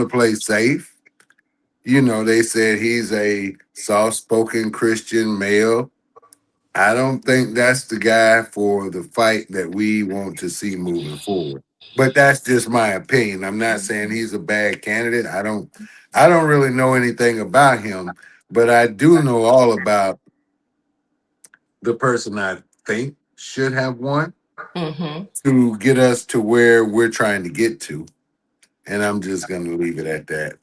to play safe. You know, they said he's a soft-spoken Christian male. I don't think that's the guy for the fight that we want to see moving forward. But that's just my opinion. I'm not saying he's a bad candidate. I don't really know anything about him, but I do know all about the person I think should have won Hmm. to get us to where we're trying to get to. And I'm just going to leave it at that.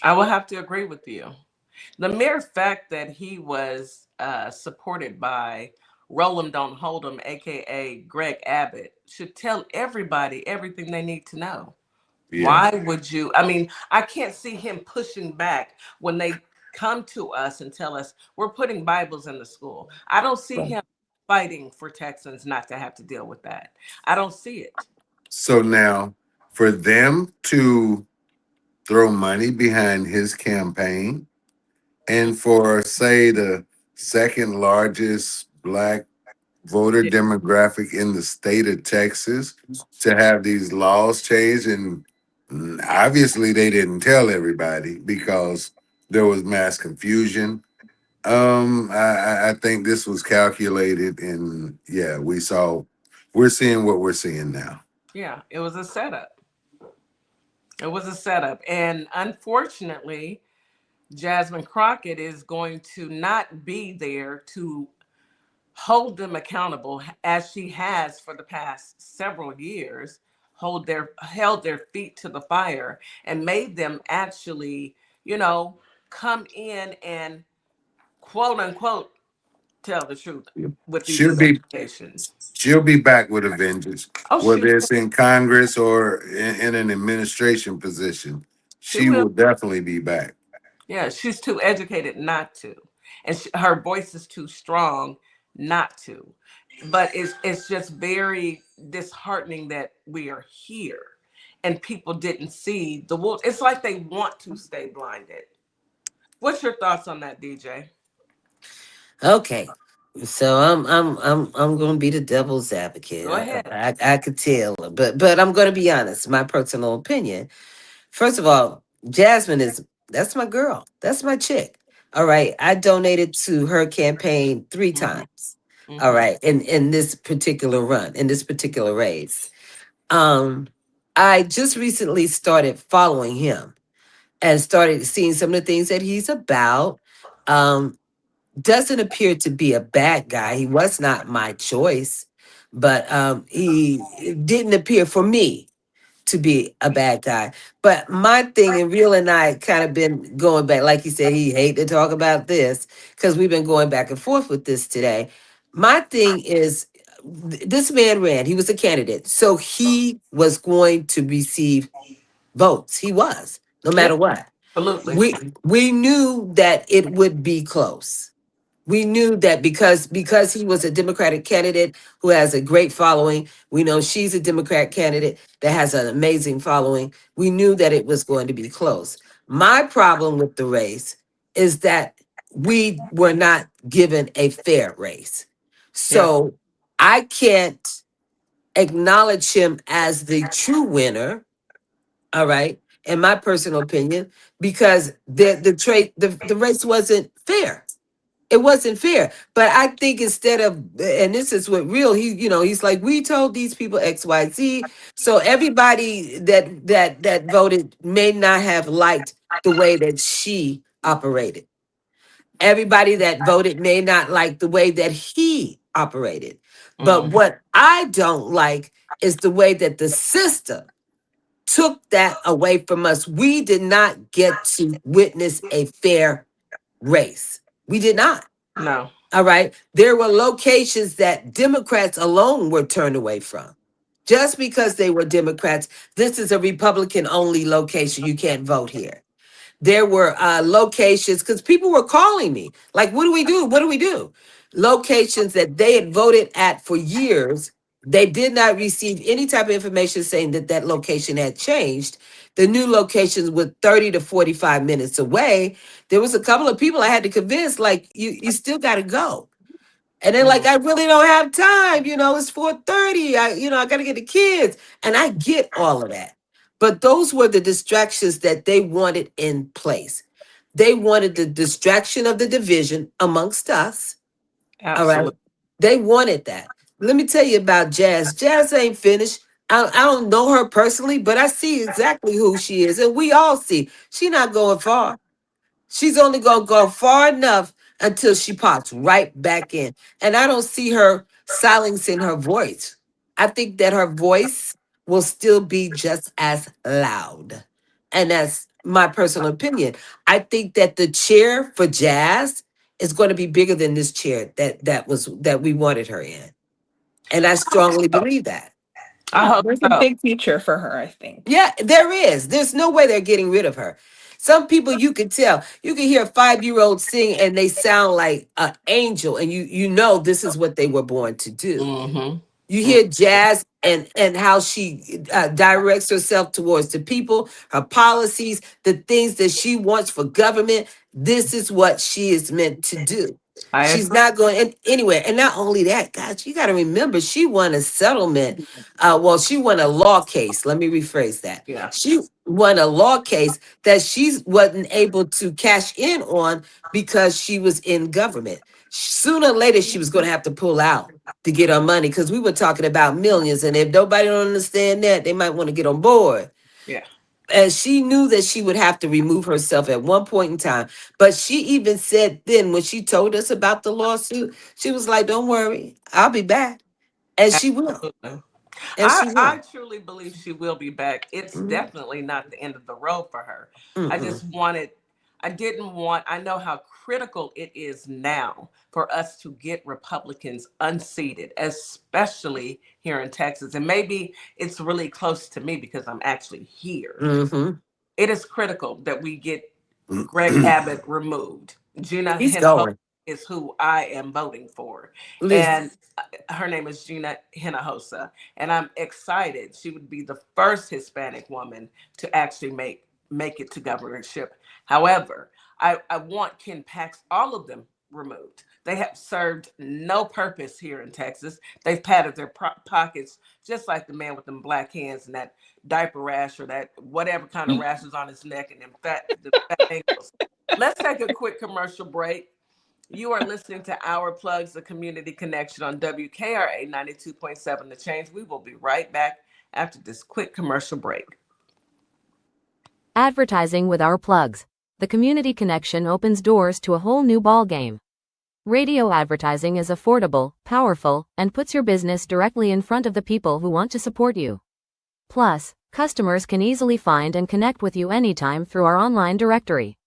I will have to agree with you. The mere fact that he was supported by Roland Don't Hold 'em, aka Greg Abbott, should tell everybody everything they need to know. Yeah. Why would you? I mean, I can't see him pushing back when they come to us and tell us we're putting Bibles in the school. I don't see Right. him fighting for Texans not to have to deal with that. I don't see it. So now, for them to throw money behind his campaign, and for, say, the second largest black voter Yeah. demographic in the state of Texas to have these laws changed. And obviously, they didn't tell everybody because there was mass confusion. I think this was calculated, and yeah, we're seeing what we're seeing now. Yeah, it was a setup. It was a setup. And unfortunately, Jasmine Crockett is going to not be there to hold them accountable as she has for the past several years, held their feet to the fire and made them actually, you know, come in and quote unquote tell the truth with these She'll be investigations. she'll be back with a vengeance, Oh, whether it's in Congress or in an administration position. she She will. will definitely be back. Yeah, she's too educated not to, and her voice is too strong not to. But it's just very disheartening that we are here, and people didn't see the wolves. It's like they want to stay blinded. What's your thoughts on that, DJ? Okay. So I'm gonna be the devil's Go advocate. ahead. I could tell, but I'm gonna be honest. My personal opinion. First of all, Jasmine is that's my girl. That's my chick. All right. I donated to her campaign three Hmm. times. All Hmm. right. In this particular run, in this particular race. Um, I just recently started following him and started seeing some of the things that he's about. Um, doesn't appear to be a bad guy. He was not my choice, but he it didn't appear for me to be a bad guy. But my thing, and Real and I kind of been going back, like he said, he hate to talk about this because we've been going back and forth with this today. My thing is, this man ran. He was a candidate, so he was going to receive votes. He was, no Yeah, matter what. absolutely. We knew that it would be close. We knew that because he was a Democratic candidate who has a great following. We know she's a Democrat candidate that has an amazing following. We knew that it was going to be close. My problem with the race is that we were not given a fair race. Yeah. So I can't acknowledge him as the true winner, all right, in my personal opinion, because the race wasn't fair. It wasn't fair. But I think instead of, and this is what Real, he's like, we told these people XYZ. So everybody that voted may not have liked the way that she operated. Everybody that voted may not like the way that he operated. But Mm. what I don't like is the way that the system took that away from us. We did not get to witness a fair race. We did not. No. All right. There were locations that Democrats alone were turned away from. Just because they were Democrats, this is a Republican only location. You can't vote here. There were locations because people were calling me, like, what do we do? What do we do? Locations that they had voted at for years. They did not receive any type of information saying that that location had changed. The new locations were 30 to 45 minutes away. There was a couple of people I had to convince, like, you still got to go. And then, like, Mm. I really don't have time. It's 4:30. I got to get the kids. And I get all of that. But those were the distractions that they wanted in place. They wanted the distraction of the division amongst us. All right. Absolutely. They wanted that. Let me tell you about Jazz. Jazz ain't finished. I don't know her personally, but I see exactly who she is. And we all see she not going far. She's only gonna go far enough until she pops right back in. And I don't see her silencing her voice. I think that her voice will still be just as loud. And that's my personal opinion. I think that the chair for Jazz is going to be bigger than this chair that we wanted her in. And I strongly believe that. I hope There's a so. big future for her, I think. Yeah, there is. There's no way they're getting rid of her. Some people you could tell. You can hear a 5-year-old sing and they sound like an angel, and you know this is what they were born to do. Mm-hmm. You hear Jazz and how she directs herself towards the people, her policies, the things that she wants for government. This is what she is meant to do. I She's agree. not going anywhere. And not only that, guys, you got to remember she won a settlement. Well, she won a law case. Let me rephrase that. Yeah. She won a law case that she wasn't able to cash in on because she was in government. Sooner or later, she was going to have to pull out to get our money because we were talking about millions. And if nobody don't understand that, they might want to get on board. Yeah. And she knew that she would have to remove herself at one point in time. But she even said then when she told us about the lawsuit, she was like, don't worry, I'll be back. And she will. Absolutely. And she I will. truly believe she will be back. It's Mhm. definitely not the end of the road for her. I Mm-mm. just wanted, I didn't want, I know how critical it is now for us to get Republicans unseated, especially here in Texas. And maybe it's really close to me because I'm actually here. Mm-hmm. It is critical that we get Greg Abbott removed. Gina He's Hinojosa going. is who I am voting for. Listen. And her name is Gina Hinojosa. And I'm excited. She would be the first Hispanic woman to actually make it to governorship. However, I want Ken Pax, all of them removed. They have served no purpose here in Texas. They've padded their pockets just like the man with them black hands and that diaper rash or that whatever kind of rashes on his neck and them the fat ankles. Let's take a quick commercial break. You are listening to Our Plugs, the community connection on WKRA 92.7 The Change. We will be right back after this quick commercial break. Advertising with Our Plugs. The community connection opens doors to a whole new ballgame. Radio advertising is affordable, powerful, and puts your business directly in front of the people who want to support you. Plus, customers can easily find and connect with you anytime through our online directory.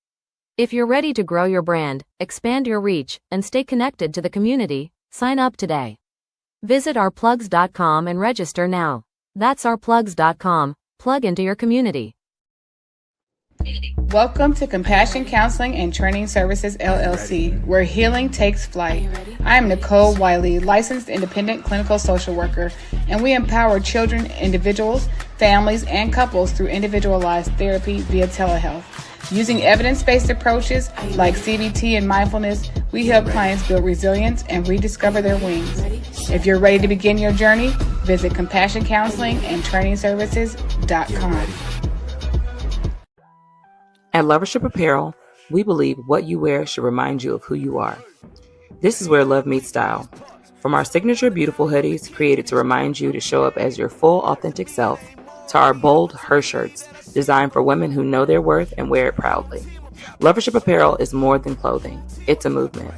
If you're ready to grow your brand, expand your reach, and stay connected to the community, sign up today. Visit ourplugs.com and register now. That's ourplugs.com. Plug into your community. Welcome to Compassion Counseling and Training Services, LLC, where healing takes flight. I am Nicole Wiley, licensed independent clinical social worker, and we empower children, individuals, families, and couples through individualized therapy via telehealth. Using evidence-based approaches like CBT and mindfulness, we help clients build resilience and rediscover their wings. If you're ready to begin your journey, visit CompassionCounselingAndTrainingServices.com. At Lovership Apparel, we believe what you wear should remind you of who you are. This is where love meets style. From our signature beautiful hoodies created to remind you to show up as your full authentic self, to our bold her shirts designed for women who know their worth and wear it proudly. Lovership Apparel is more than clothing. It's a movement.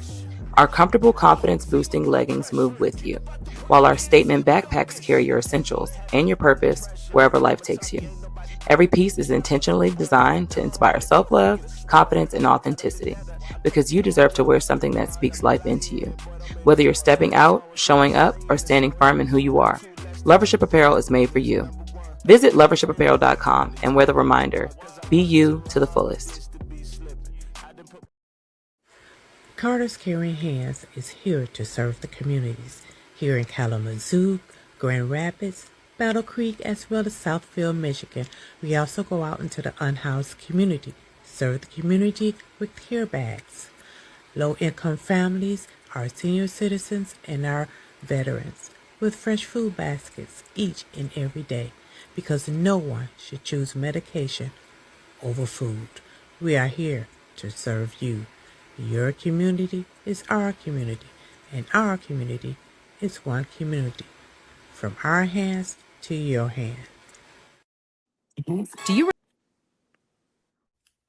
Our comfortable confidence-boosting leggings move with you, while our statement backpacks carry your essentials and your purpose wherever life takes you. Every piece is intentionally designed to inspire self-love, confidence, and authenticity, because you deserve to wear something that speaks life into you. Whether you're stepping out, showing up, or standing firm in who you are, Lovership Apparel is made for you. Visit lovershipapparel.com and wear the reminder, be you to the fullest. Carter's Caring Hands is here to serve the communities here in Kalamazoo, Grand Rapids, Battle Creek, as well as Southfield, Michigan. We also go out into the unhoused community, serve the community with care bags. Low-income families, our senior citizens, and our veterans with fresh food baskets each and every day. because no one should choose medication over food. We are here to serve you. Your community is our community, and our community is one community. From our hands to your hands. Do you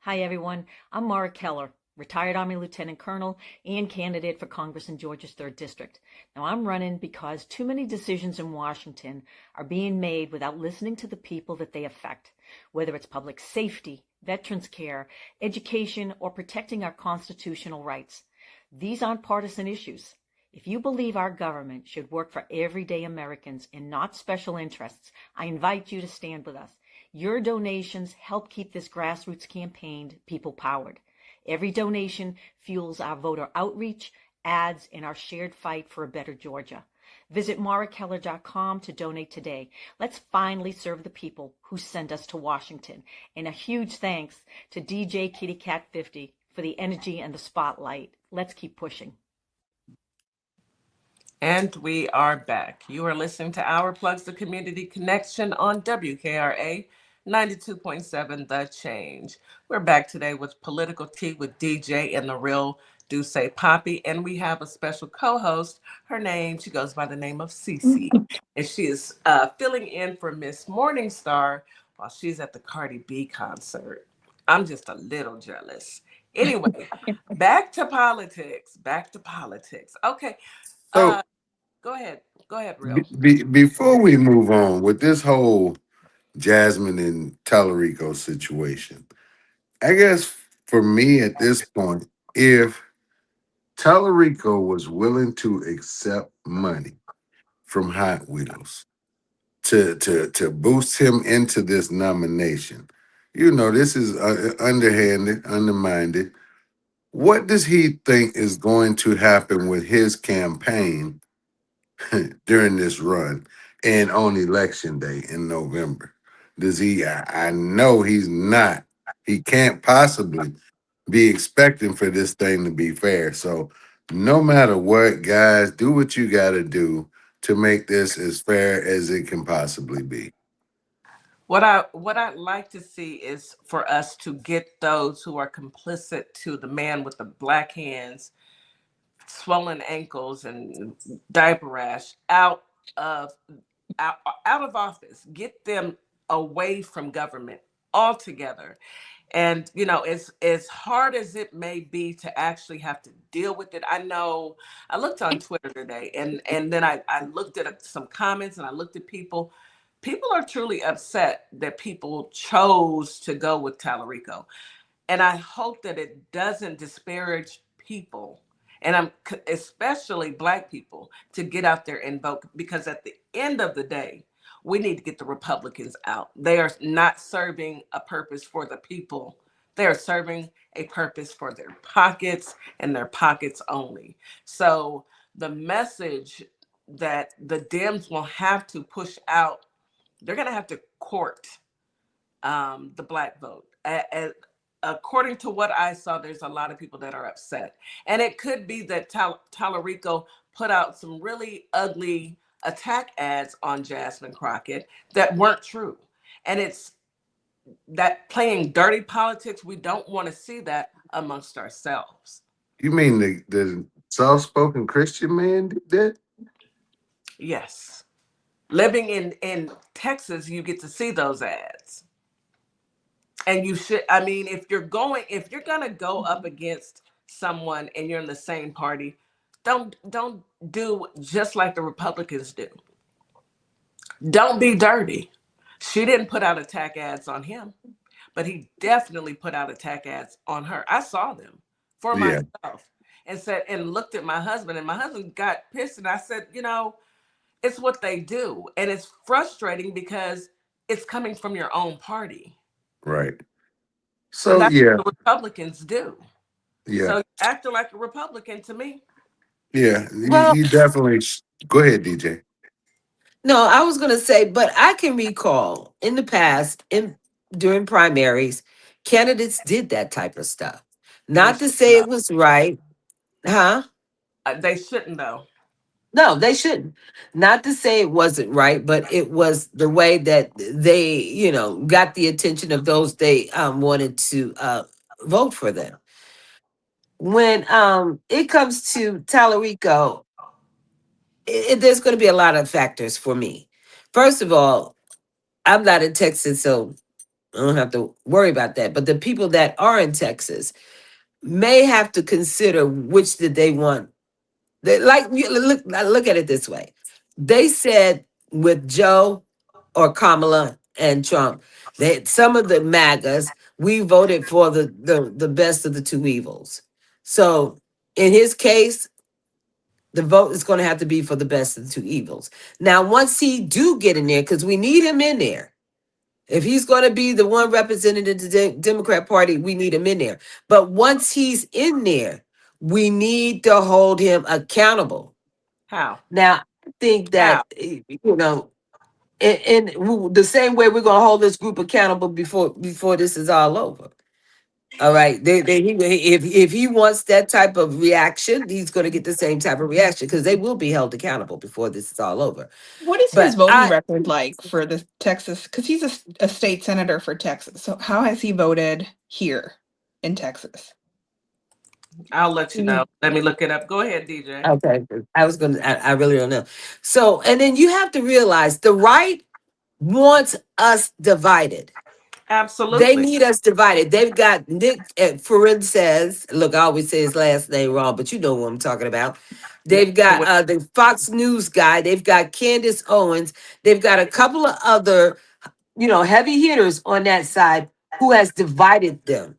Hi, everyone. I'm Mara Keller, retired Army Lieutenant Colonel and candidate for Congress in Georgia's 3rd District. Now, I'm running because too many decisions in Washington are being made without listening to the people that they affect, whether it's public safety, veterans care, education, or protecting our constitutional rights. These aren't partisan issues. If you believe our government should work for everyday Americans and not special interests, I invite you to stand with us. Your donations help keep this grassroots campaign people-powered. Every donation fuels our voter outreach, ads, and our shared fight for a better Georgia. Visit marakeller.com to donate today. Let's finally serve the people who send us to Washington. And a huge thanks to DJ Kitty Cat 50 for the energy and the spotlight. Let's keep pushing. And we are back. You are listening to Our Plugs, the Community Connection on WKRA 92.7 The Change. We're back today with Political Tea with DJ and the real DeeJay Papi. And we have a special co-host. She goes by the name of Cece. And she is filling in for Miss Morningstar while she's at the Cardi B concert. I'm just a little jealous. Anyway, back to politics. Okay. So Go ahead. Go ahead, Real. before we move on with this whole Jasmine and Tallarico situation, I guess for me at this point, if Tallarico was willing to accept money from Hot Wheels to boost him into this nomination, this is underhanded, undermined. What does he think is going to happen with his campaign during this run and on election day in November? Does he? I know he's not. He can't possibly be expecting for this thing to be fair. So, no matter what, guys, do what you got to do to make this as fair as it can possibly be. What I'd like to see is for us to get those who are complicit to the man with the black hands, swollen ankles, and diaper rash of out, out of office. Get them away from government altogether. And as hard as it may be to actually have to deal with it, I know I looked on Twitter today, and then I looked at some comments, and I looked at people. People are truly upset that people chose to go with Tallarico. And I hope that it doesn't disparage people, and especially Black people, to get out there and vote, because at the end of the day, we need to get the Republicans out. They are not serving a purpose for the people. They are serving a purpose for their pockets and their pockets only. So the message that the Dems will have to push out, they're going to have to court the Black vote. According to what I saw, there's a lot of people that are upset. And it could be that Tallarico put out some really ugly attack ads on Jasmine Crockett that weren't true. And it's that playing dirty politics. We don't want to see that amongst ourselves. You mean the soft spoken Christian man did that? Yes. Living in Texas, you get to see those ads. And you should, I mean, if you're gonna go up against someone and you're in the same party, don't do just like the Republicans do. Don't be dirty. She didn't put out attack ads on him, but he definitely put out attack ads on her. I saw them for Yeah, myself and looked at my husband, and my husband got pissed, and I said, it's what they do. And it's frustrating because it's coming from your own party. right. And So that's yeah, what the Republicans do. yeah, So acting like a Republican to me. yeah. You, well, you definitely go ahead, DJ. no, I was going to say, but I can recall in the past, during primaries, candidates did that type of stuff. They Not to shouldn't say it though. was right, huh? They shouldn't though. No, they shouldn't. Not to say it wasn't right, but it was the way that they, got the attention of those they wanted to vote for them. When it comes to Tallarico, there's going to be a lot of factors for me. First of all, I'm not in Texas, so I don't have to worry about that. But the people that are in Texas may have to consider which did they want. Look at it this way. They said with Joe or Kamala and Trump, that some of the MAGAs, we voted for the best of the two evils. So in his case, the vote is going to have to be for the best of the two evils. Now, once he do get in there, because we need him in there. If he's going to be the one representing the Democrat Party, we need him in there. But once he's in there, we need to hold him accountable. How? Now, I think How? that, in the same way we're going to hold this group accountable before this is all over. All right. If he wants that type of reaction, he's going to get the same type of reaction because they will be held accountable before this is all over. What is his But voting record like for the Texas? Because he's a state senator for Texas. So how has he voted here in Texas? I'll let you know. Let me look it up. Go ahead, DeeJay. Okay, I really don't know. So, and then you have to realize the right wants us divided. Absolutely. They need us divided. They've got Nick says, look, I always say his last name wrong, but you know what I'm talking about. They've got the Fox News guy. They've got Candace Owens. They've got a couple of other, heavy hitters on that side who has divided them.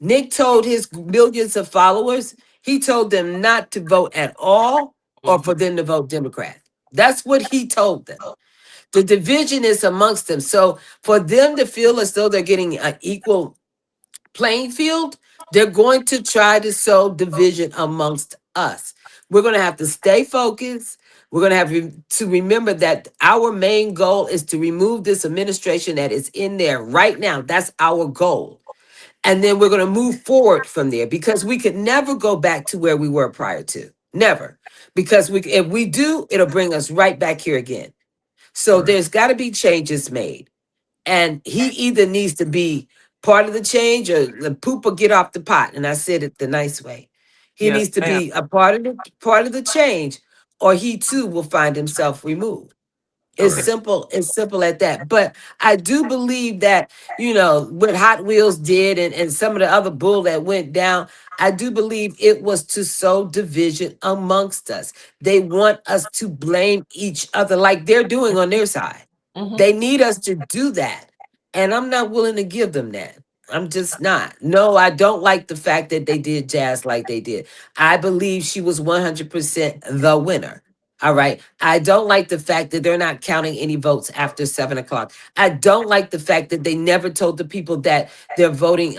Nick told his millions of followers, he told them not to vote at all or for them to vote Democrat. That's what he told them. The division is amongst them. So for them to feel as though they're getting an equal playing field, they're going to try to sow division amongst us. We're going to have to stay focused. We're going to have to remember that our main goal is to remove this administration that is in there right now. That's our goal. And then we're going to move forward from there because we could never go back to where we were prior to. Never. Because if we do, it'll bring us right back here again. So there's got to be changes made. And he either needs to be part of the change or the poop will get off the pot. And I said it the nice way. He Yes, needs to ma'am. be a part of the change, or he too will find himself removed. It's Okay. simple, it's simple at that. But I do believe that, what Hot Wheels did and some of the other bull that went down, I do believe it was to sow division amongst us. They want us to blame each other like they're doing on their side. Mhm. They need us to do that. And I'm not willing to give them that. I'm just not. No, I don't like the fact that they did Jazz like they did. I believe she was 100% the winner. All right. I don't like the fact that they're not counting any votes after 7 o'clock. I don't like the fact that they never told the people that their voting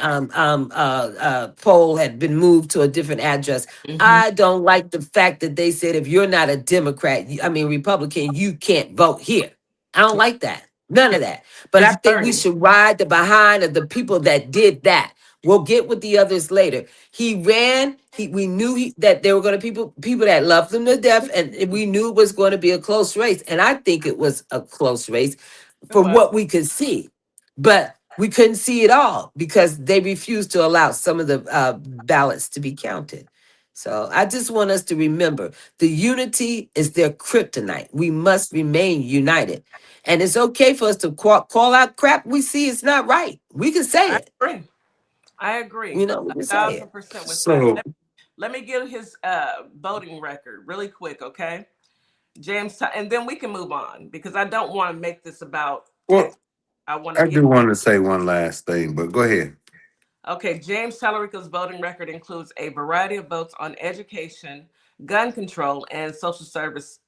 poll had been moved to a different address. Mhm. I don't like the fact that they said if you're not a Democrat, Republican, you can't vote here. I don't like that. None of that. But I It's think we dirty. should ride the behind of the people that did that. We'll get with the others later. He ran. We knew that there were going to people that loved him to death, and we knew it was going to be a close race. And I think it was a close race It from was. what we could see, but we couldn't see it all because they refused to allow some of the ballots to be counted. So I just want us to remember the unity is their kryptonite. We must remain united. And it's okay for us to call out crap we see it's not right. We can say I it. agree. I agree. We can say it. 1,000% with that. So Let me get his voting record really quick, okay? James, and then we can move on because I don't want to make this about well, Texas. I want to I get. do want to say one last thing, but go ahead. Okay, James Tallarico's voting record includes a variety of votes on education, gun control, and social service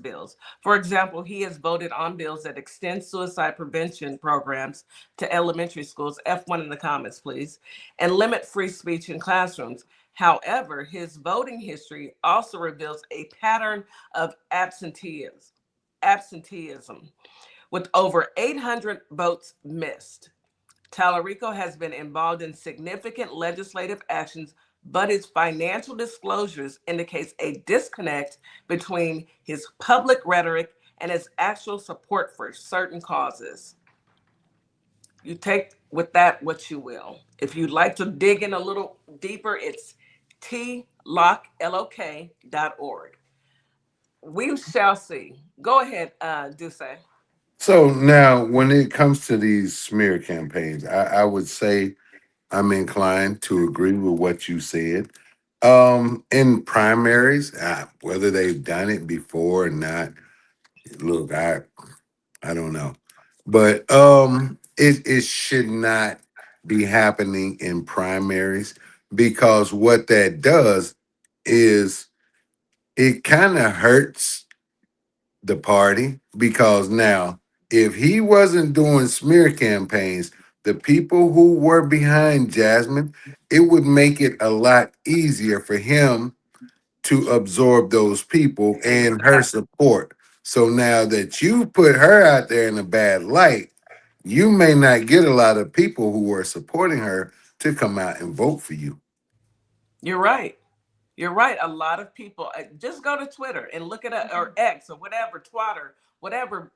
bills. For example, he has voted on bills that extend suicide prevention programs to elementary schools. F1 in the comments, please, and limit free speech in classrooms. However, his voting history also reveals a pattern of absenteeism, with over 800 votes missed. Tallarico has been involved in significant legislative actions but his financial disclosures indicates a disconnect between his public rhetoric and his actual support for certain causes. You take with that what you will. If you'd like to dig in a little deeper, it's tlock.org. We shall see. Go ahead, Duce. So now, when it comes to these smear campaigns, I would say I'm inclined to agree with what you said. In primaries, whether they've done it before or not, look, I don't know, but it should not be happening in primaries, because what that does is it kind of hurts the party, because now if he wasn't doing smear campaigns, the people who were behind Jasmine, it would make it a lot easier for him to absorb those people and her Exactly. support. So now that you put her out there in a bad light, you may not get a lot of people who are supporting her to come out and vote for you. You're right. You're right. A lot of people just go to Twitter and look at it, or X, or whatever, Twitter, whatever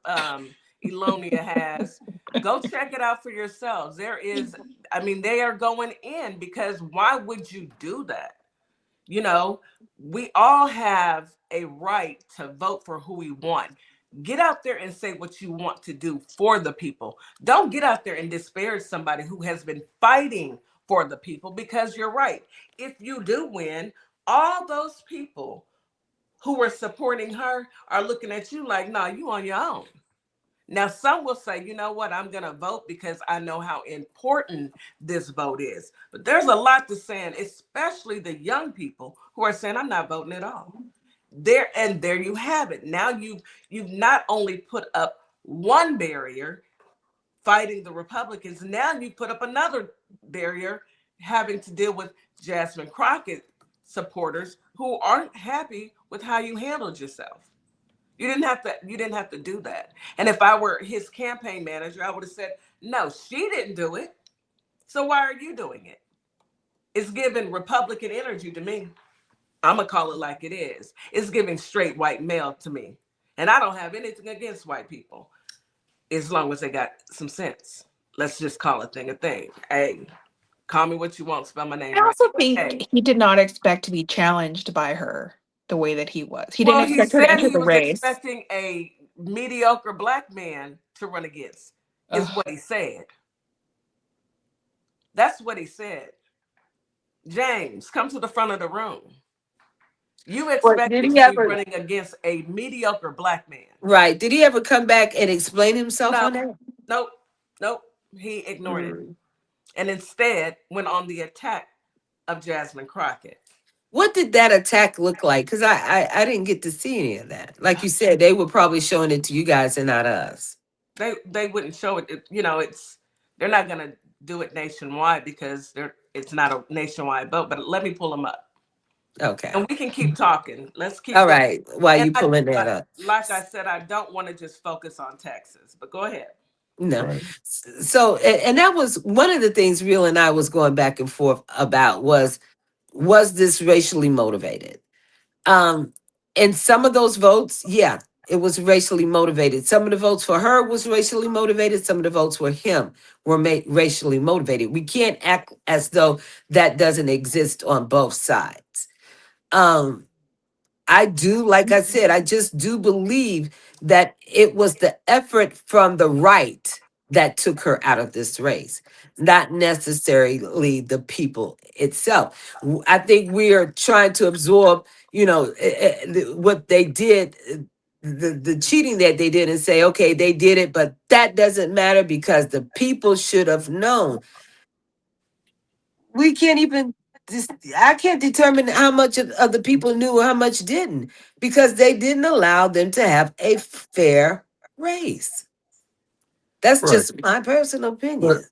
Elonia has. Go check it out for yourselves. There is, I mean, they are going in, because why would you do that? You know, we all have a right to vote for who we want. Get out there and say what you want to do for the people. Don't get out there and disparage somebody who has been fighting for the people, because you're right. If you do win, all those people who were supporting her are looking at you like, no, you on your own. Now, some will say, you know what, I'm going to vote because I know how important this vote is. But there's a lot to saying, especially the young people who are saying, I'm not voting at all. There you have it. Now you've not only put up one barrier fighting the Republicans, now you put up another barrier having to deal with Jasmine Crockett supporters who aren't happy with how you handled yourself. You didn't have to do that. And if I were his campaign manager, I would have said, no, she didn't do it. So why are you doing it? It's giving Republican energy to me. I'm gonna call it like it is. It's giving straight white male to me. And I don't have anything against white people, as long as they got some sense. Let's just call a thing a thing. Hey, call me what you want, spell my I name right. also But think hey, he did not expect to be challenged by her the way that he was. He didn't well, he expect her to said enter he the was race. expecting a mediocre black man to run against, is Ugh. what he said. That's what he said. James, come to the front of the room. You But did expected he to be ever, running against a mediocre black man. right? Did he ever come back and explain himself No, on that? nope, nope. He ignored it Mm. and instead went on the attack of Jasmine Crockett. What did that attack look like? Because I didn't get to see any of that. Like you said, they were probably showing it to you guys and not us. They wouldn't show it. It's they're not gonna do it nationwide because it's not a nationwide vote. But let me pull them up, Okay. and we can keep talking. Let's keep All going. right. While And you pulling that up. like I said, I don't want to just focus on Texas. But go ahead. No. Right. So, and that was one of the things Real and I was going back and forth about was this racially motivated? Um, and some of those votes, yeah, it was racially motivated. Some of the votes for her was racially motivated. Some of the votes for him were racially motivated. We can't act as though that doesn't exist on both sides. Um, I do, like I said, I just do believe that it was the effort from the right that took her out of this race, not necessarily the people itself. I think we are trying to absorb, what they did, the cheating that they did, and say, okay, they did it, but that doesn't matter because the people should have known. We can't even I can't determine how much of the people knew or how much didn't, because they didn't allow them to have a fair race. That's Right. just my personal But opinion.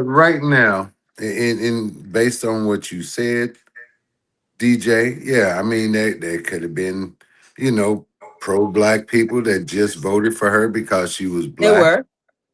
right now, in based on what you said, DJ, yeah, I mean, there could have been, you know, pro-black people that just voted for her because she was There black. were,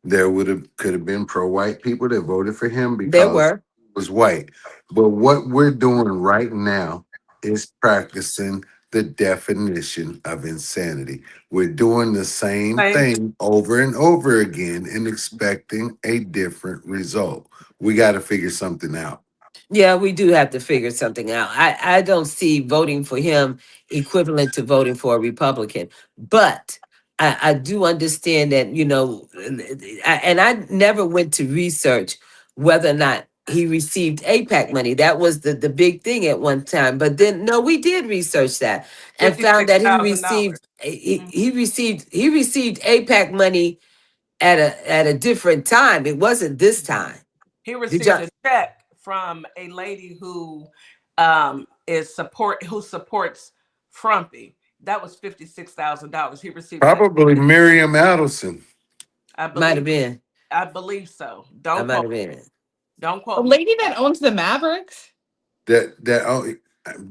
There could have been pro-white people that voted for him there because were. he was white. But what we're doing right now is practicing the definition of insanity. We're doing the same Same. thing over and over again and expecting a different result. We got to figure something out. Yeah, we do have to figure something out. I don't see voting for him equivalent to voting for a Republican, but I do understand that, and I never went to research whether or not he received APAC money. That was the big thing at one time. But then, no, we did research that and found that $56,000. he received APAC money at a different time. It wasn't this time. He Did received y'all? a check from a lady who who supports Frumpy. That was $56,000. He received that. Probably Miriam Adelson. I Might have believe. been. I believe so. I Don't might quote have me. been. Don't The quote me. lady that owns the Mavericks? That oh,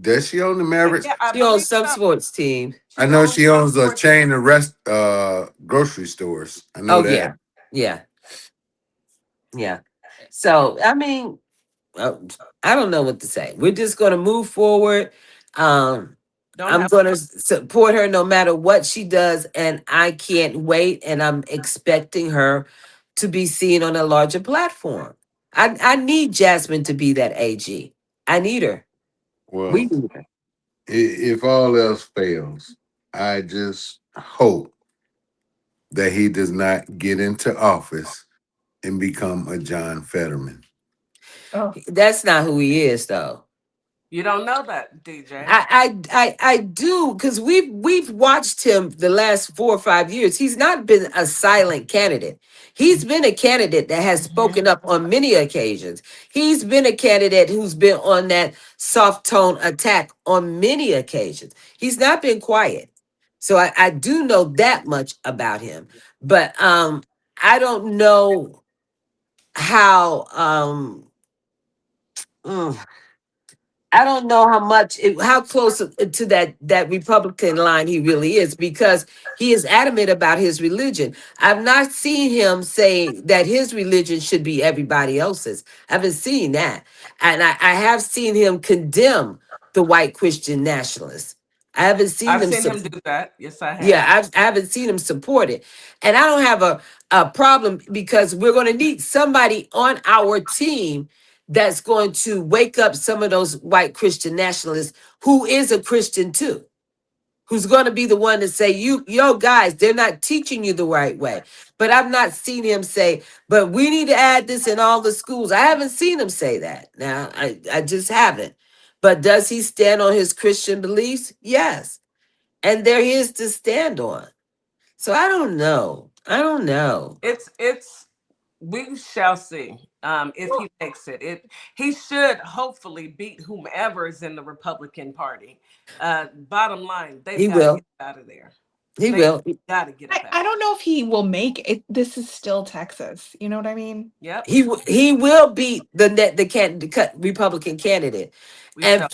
does she own the Mavericks? Yeah, I She owns believe some so. sports team. I She know owns she some owns a sports chain team. of grocery stores. I know Oh that. yeah, yeah, yeah. So I mean, uh, I don't know what to say. We're just going to move forward. Um, Don't I'm have going to support her no matter what she does, and I can't wait. And I'm expecting her to be seen on a larger platform. I need Jasmine to be that AG. I need her. We Well, need her. if all else fails, I just hope that he does not get into office and become a John Fetterman. Oh, That's not who he is, though. you don't know that, DJ. I do because we've watched him the last 4 or 5 years. He's not been a silent candidate. He's been a candidate that has Mhm. spoken up on many occasions. He's been a candidate who's been on that soft tone attack on many occasions. He's not been quiet. So I do know that much about him. But I don't know how mm, I don't know how much, how close to that Republican line he really is, because he is adamant about his religion. I've not seen him say that his religion should be everybody else's. I haven't seen that, and I have seen him condemn the white Christian nationalists. I haven't seen I've them. seen him do that. Yes, I Yeah, have. I haven't seen him support it. And I don't have a problem because we're going to need somebody on our team that's going to wake up some of those white Christian nationalists who is a Christian too, who's going to be the one to say, yo, guys, they're not teaching you the right way. But I've not seen him say, but we need to add this in all the schools. I haven't seen him say that. Now, I just haven't. But does he stand on his Christian beliefs? Yes. And they're his to stand on. So I don't know. I don't know. It's we shall see if he makes it. He should hopefully beat whomever is in the Republican Party. Bottom line, they've He got to will. get out of there. He They will. got to get up I out. don't know if he will make it. This is still Texas. You know what I mean? Yep, He will beat the Republican candidate, we and shall.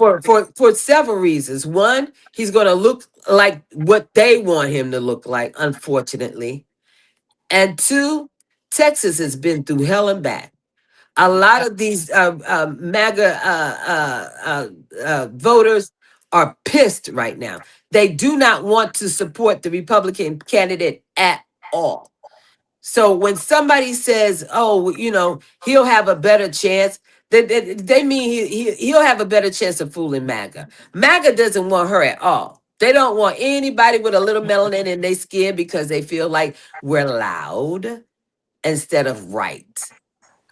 for several reasons. One, he's going to look like what they want him to look like, unfortunately. And two, Texas has been through hell and back. A lot of these MAGA voters are pissed right now. They do not want to support the Republican candidate at all. So when somebody says, "Oh, he'll have a better chance," they mean he'll have a better chance of fooling MAGA. MAGA doesn't want her at all. They don't want anybody with a little melanin in their skin because they feel like we're loud instead of right.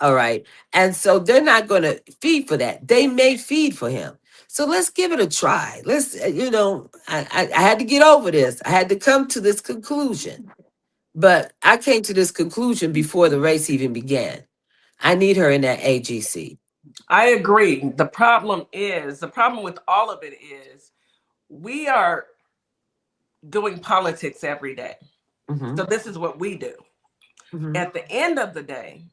All right. And so they're not going to feed for that. They may feed for him. So let's give it a try. I had to get over this. I had to come to this conclusion. But I came to this conclusion before the race even began. I need her in that AGC. I agree. The problem with all of it is we are doing politics every day. Hmm. So this is what we do. Hmm. At the end of the day,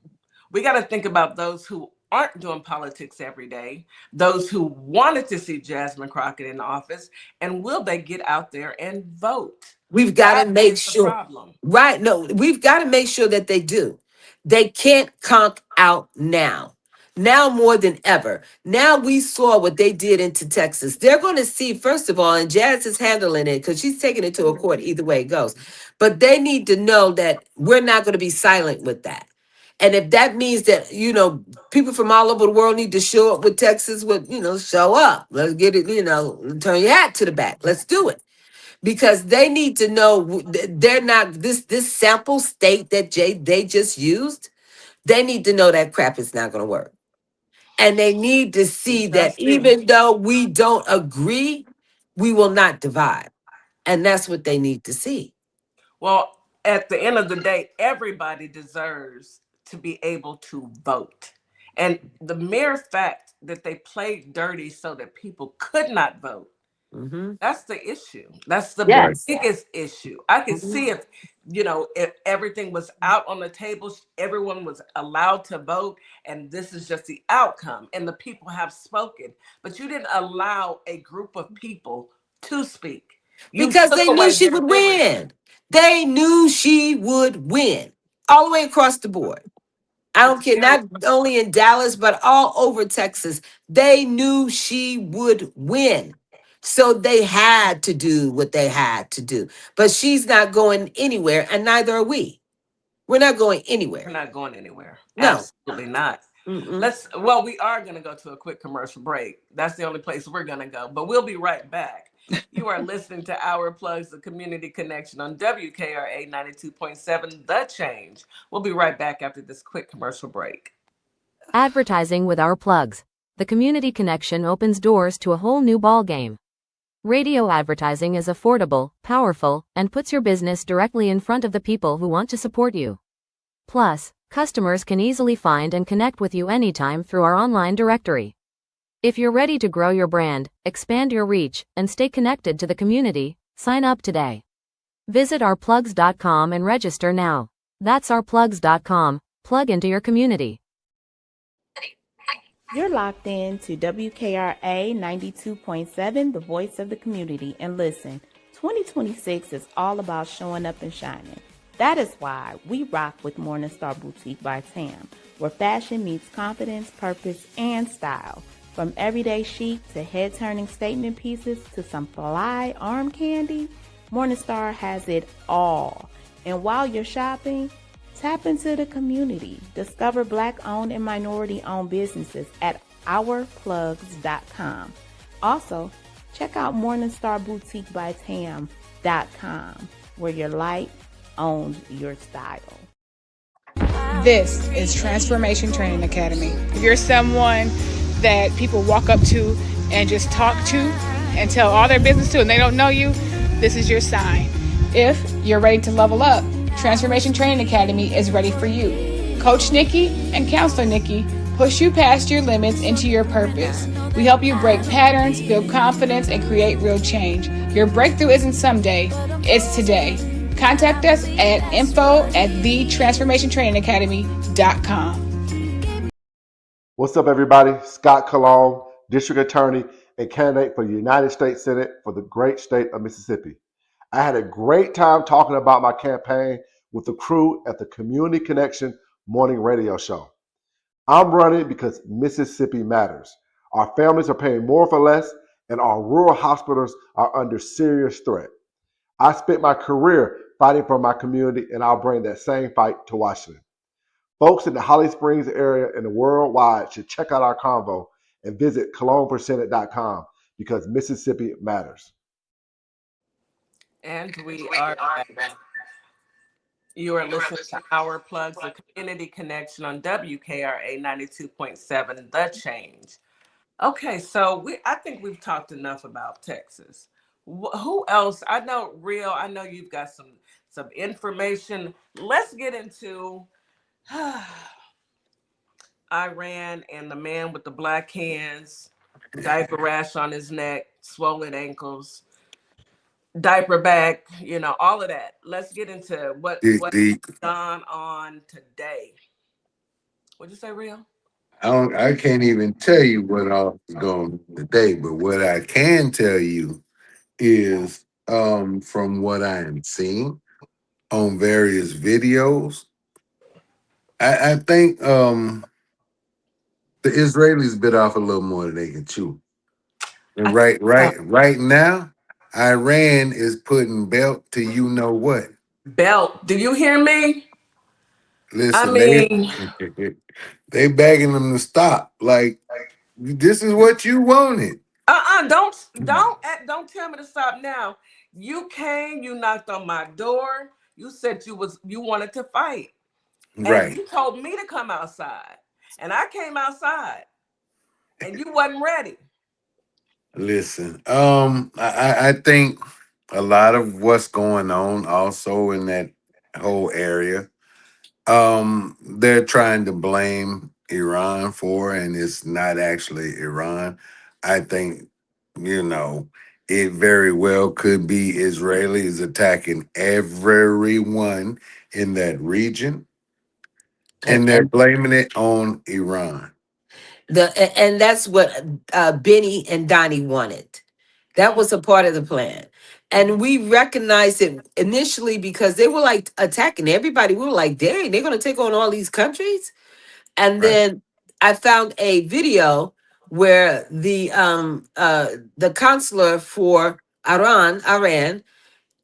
we got to think about those who aren't doing politics every day, those who wanted to see Jasmine Crockett in office, and will they get out there and vote? We've got to That make is the sure, problem. right? No, we've got to make sure that they do. They can't conk out now. Now more than ever. Now we saw what they did into Texas. They're going to see, first of all, and Jazz is handling it because she's taking it to a court either way it goes. But they need to know that we're not going to be silent with that. And if that means that, people from all over the world need to show up with Texas, show up. Let's get it, turn your hat to the back. Let's do it. Because they need to know they're not this sample state that they just used. They need to know that crap is not going to work. And they need to We see shall that see. even though we don't agree, we will not divide. And that's what they need to see. Well, at the end of the day, everybody deserves to be able to vote. And the mere fact that they played dirty so that people could not vote, Mm-hmm. that's the issue. That's the Yes. biggest issue. I could Mhm. see if everything was out on the table, everyone was allowed to vote, and this is just the outcome, and the people have spoken. But you didn't allow a group of people to speak. You Because took they knew away she their would liberty. win. They knew she would win all the way across the board. I don't care, not only in Dallas, but all over Texas. They knew she would win. So they had to do what they had to do. But she's not going anywhere, and neither are we. We're not going We're anywhere. not going anywhere. No. Absolutely not. Mm-mm. We are going to go to a quick commercial break. That's the only place we're going to go, but we'll be right back. You are listening to Our Plugs, the community connection on WKRA 92.7, The Change. We'll be right back after this quick commercial break. Advertising with Our Plugs. The community connection opens doors to a whole new ballgame. Radio advertising is affordable, powerful, and puts your business directly in front of the people who want to support you. Plus, customers can easily find and connect with you anytime through our online directory. If you're ready to grow your brand, expand your reach, and stay connected to the community, sign up today. Visit ourplugs.com and register now. That's ourplugs.com. Plug into your community. You're locked in to WKRA 92.7, the voice of the community. And listen, 2026 is all about showing up and shining. That is why we rock with Morningstar Boutique by Tam, where fashion meets confidence, purpose, and style. From everyday chic to head-turning statement pieces to some fly arm candy, Morningstar has it all. And while you're shopping, tap into the community. Discover Black-owned and minority-owned businesses at ourplugs.com. Also, check out morningstarboutiquebytam.com, where your light owns your style. This is Transformation Training Academy. If you're someone that people walk up to and just talk to and tell all their business to and they don't know you, this is your sign. If you're ready to level up, Transformation Training Academy is ready for you. Coach Nikki and Counselor Nikki push you past your limits into your purpose. We help you break patterns, build confidence, and create real change. Your breakthrough isn't someday, it's today. Contact us at info@thetransformationtrainingacademy.com. What's up, everybody? Scott Cologne, District Attorney and candidate for the United States Senate for the great state of Mississippi. I had a great time talking about my campaign with the crew at the Community Connection morning radio show. I'm running because Mississippi matters. Our families are paying more for less, and our rural hospitals are under serious threat. I spent my career fighting for my community, and I'll bring that same fight to Washington. Folks in the Holly Springs area and worldwide should check out our convo and visit cologneforsenate.com because Mississippi matters. And we are back. You are listening to Our Plugs, the community connection on WKRA 92.7, The Change. Okay, so I think we've talked enough about Texas. Who else? I know, Real. I know you've got some information. Let's get into Iran and the man with the black hands, diaper rash on his neck, swollen ankles, diaper back. All of that. Let's get into what's gone on today. What'd you say, Real? I can't even tell you what all is going on today, but what I can tell you is from what I am seeing on various videos, I think The Israelis bit off a little more than they can chew. And I, right now, Iran is putting belt to you know what. Belt, do you hear me? I Listen, mean, they begging them to stop. Like, this is what you wanted. don't tell me to stop now. You came, you knocked on my door, you said you wanted to fight. And Right. you told me to come outside. And I came outside and you wasn't ready. Listen, I think a lot of what's going on also in that whole area, they're trying to blame Iran for, and it's not actually Iran. I think, you know, it very well could be Israelis attacking everyone in that region, and they're And blaming it on Iran. and that's what Benny and Donnie wanted. That was a part of the plan. And we recognized it initially because they were like attacking everybody. We were like, dang, they're going to take on all these countries. And Right. then I found a video where the consular for Iran,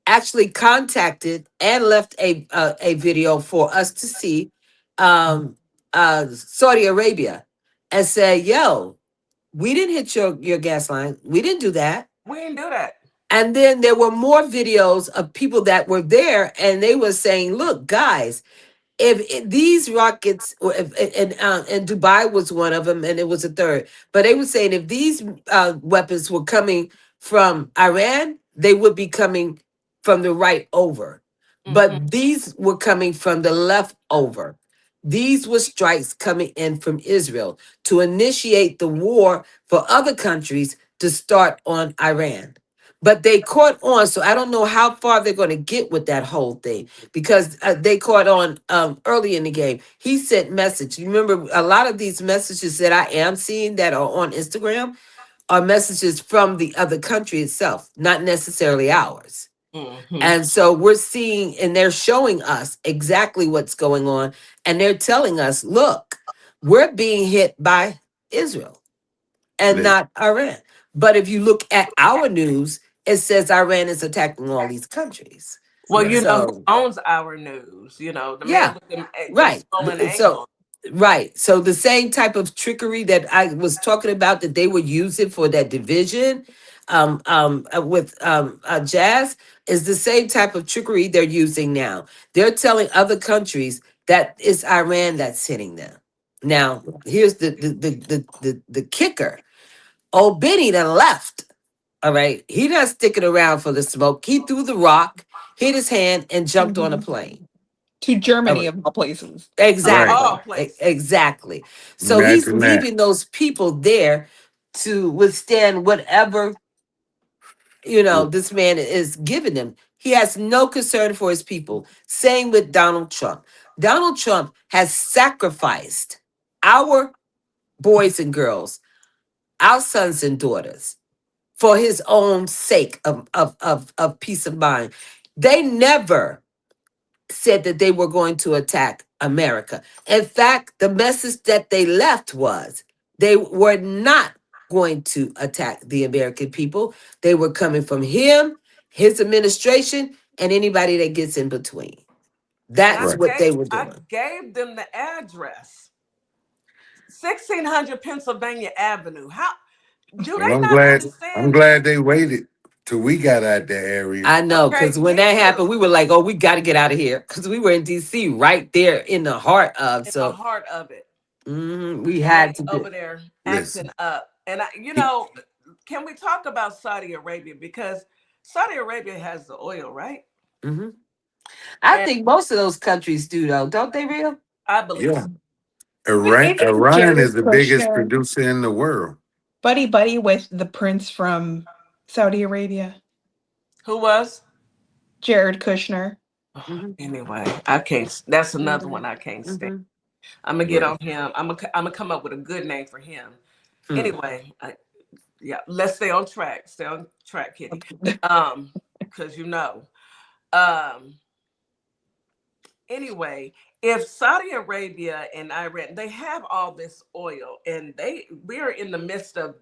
actually contacted and left a video for us to see, Saudi Arabia, and said, "Yo, we didn't hit your gas line. We didn't do that." We didn't do that. And then there were more videos of people that were there, and they were saying, "Look, guys, if these rockets, or and Dubai was one of them, and it was a third, but they were saying if these weapons were coming from Iran, they would be coming from the right over, Mm-hmm. but these were coming from the left over. These were strikes coming in from Israel to initiate the war for other countries to start on Iran." But they caught on, so I don't know how far they're going to get with that whole thing, because they caught on early in the game. He sent message. You remember a lot of these messages that I am seeing that are on Instagram are messages from the other country itself, not necessarily ours. Mm-hmm. And so we're seeing, and they're showing us exactly what's going on. And they're telling us, look, we're being hit by Israel and Listen, not Iran. But if you look at our news, it says Iran is attacking all these countries. Well, you right. know who So owns our news? The man yeah, with the right. skull and So ankle. right. So the same type of trickery that I was talking about that they were using for that division with Jazz is the same type of trickery they're using now. They're telling other countries that it's Iran that's hitting them. Now, here's the kicker. Old Benny done left. All right. He not sticking around for the smoke. He threw the rock, hit his hand, and jumped on a Mhm. plane. To All Germany right. of all places. Of Right. all Exactly. places. Exactly. So he's Imagine that. leaving those people there to withstand whatever, this man is giving them. He has no concern for his people. Same with Donald Trump. Donald Trump has sacrificed our boys and girls, our sons and daughters, for his own sake of peace of mind. They never said that they were going to attack America. In fact, the message that they left was they were not going to attack the American people. They were coming from him, his administration, and anybody that gets in between. And That's what they were I doing. gave them the address. 1600 Pennsylvania Avenue. How do Well, they not I'm understand glad that? they waited till we got out the area. I know, Okay, because when me that happened, too. we were like, oh, we got to get out of here. Because we were in DC right there in the heart of. In the So heart of it. we And had they to do. over there acting Listen, up. And he- can we talk about Saudi Arabia? Because Saudi Arabia has the oil, right? hmm I And think most of those countries do, though, don't they, Real? I believe yeah, so. Isn't Iran is Jared the biggest Kushner producer in the world. buddy with the prince from Saudi Arabia? Who was? Jared Kushner. hmm Anyway, I can't. That's another hmm one I can't stand. hmm I'm gonna get Right. on him. I'm gonna come up with a good name for him. Hmm. Anyway, yeah, let's stay on track. Stay on track, Kitty. Because um, Anyway, if Saudi Arabia and Iran, they have all this oil, and we're in the midst of